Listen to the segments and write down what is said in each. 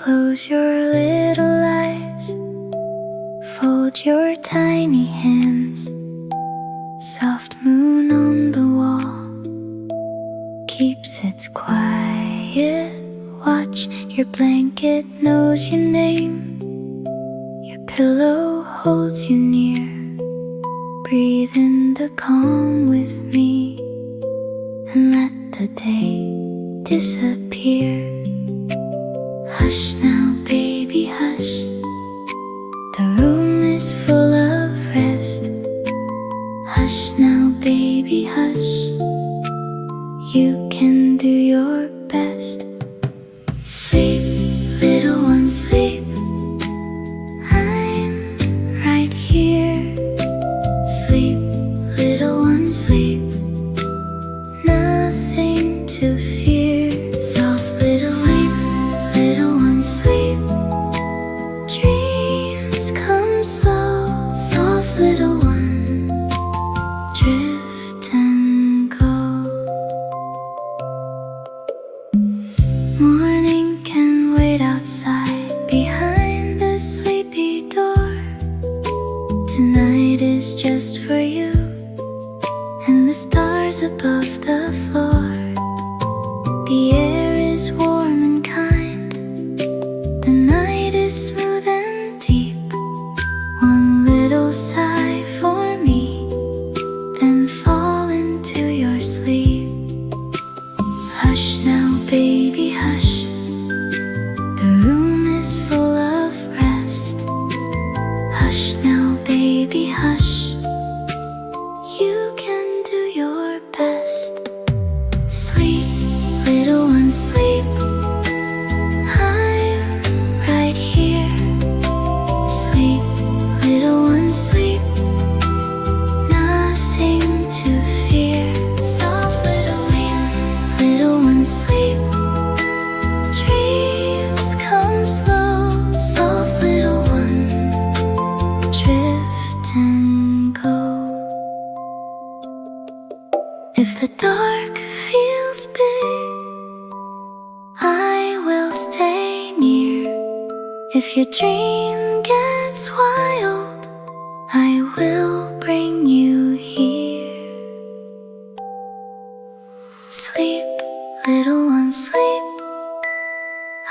Close your little eyes, fold your tiny hands. Soft moon on the wall keeps it quiet. Watch your blanket knows your name. Your pillow holds you near. Breathe in the calm with me and let the day disappear. Hush now, baby, hush. The room is full of rest. Hush now, baby, hush. You can do your best. Sleep, little one, sleep. I'm right here. Sleep, little one, sleep. Nothing to fear. Soft little sleep, little one, sleep. Dreams come slow. Soft little one, drift and go. Morning can wait outside behind the sleepy door. Tonight is just for you and the stars above the floor. The air is warm and kind. The night is smooth and deep. One little sigh for me, then fall into your sleep. Hush now, baby, hush. The room is full of rest. Hush now, baby, hush. You can do your best. Sleep, little one, sleep. I'm right here. Sleep, little one, sleep. Nothing to fear. Soft little sleep, little one, sleep. Dreams come slow. Soft little one, drift and go. If the dark feels big, I will stay near. If your dream gets wild, I will bring you here. Sleep, little one, sleep.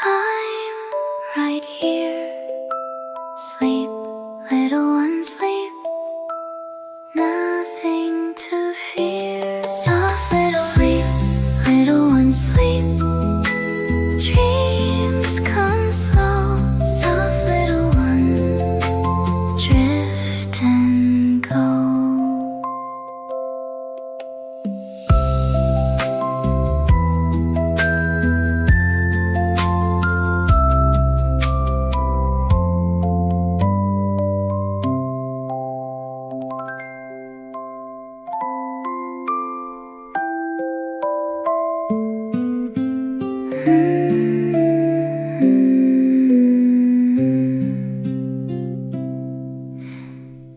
I'm right here. Sleep, little one, sleep. Nothing to fear. Soft little sleep, little one, sleep. Dreams come slow. Soft little one, drift and go.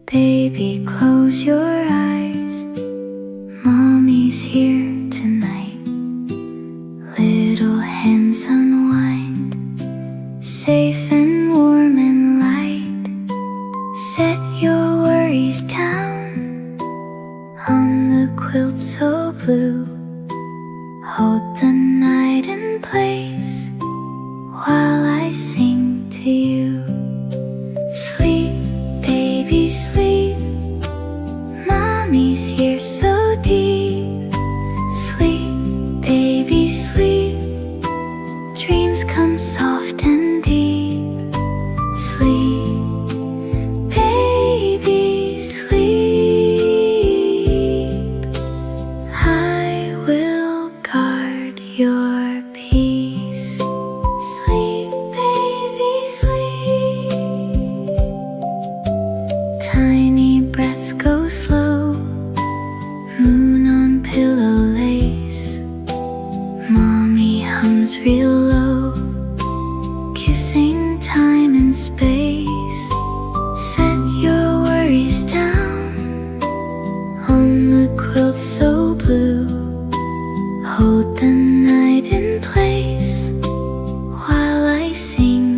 Baby, close your eyes. Mommy's here tonight. Little hands unwind. Safe and warm and light. Set your worries down on the quilt so blue. Hold the night in place while I sing to you. Sleep, baby, sleep. Mommy's here so deep. Sleep, baby, sleep. Dreams come soft and deep. Sleep, baby, sleep. I will guard your peace. Sleep, baby, sleep. Tiny breaths go slow. Moon on pillow lace. Mommy hums real low, kissing time and space. Set your worries down on the quilt so blue. Hold the night in place while I sing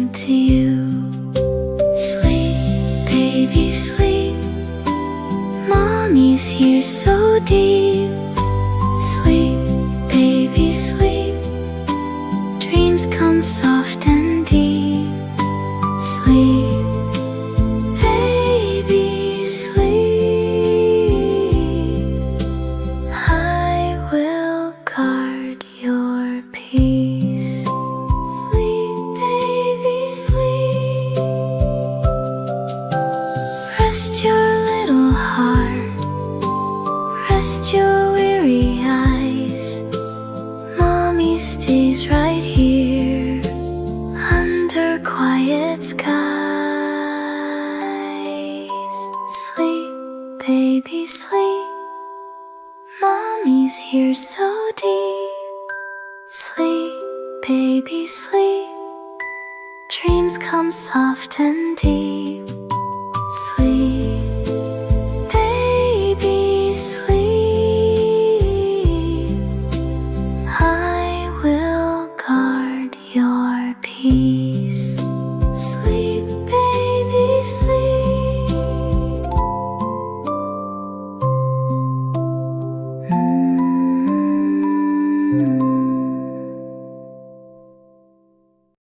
Mommy stays right here under quiet skies. Sleep, baby, sleep. Mommy's here so deep. Sleep, baby, sleep. Dreams come soft and deep. Sleep.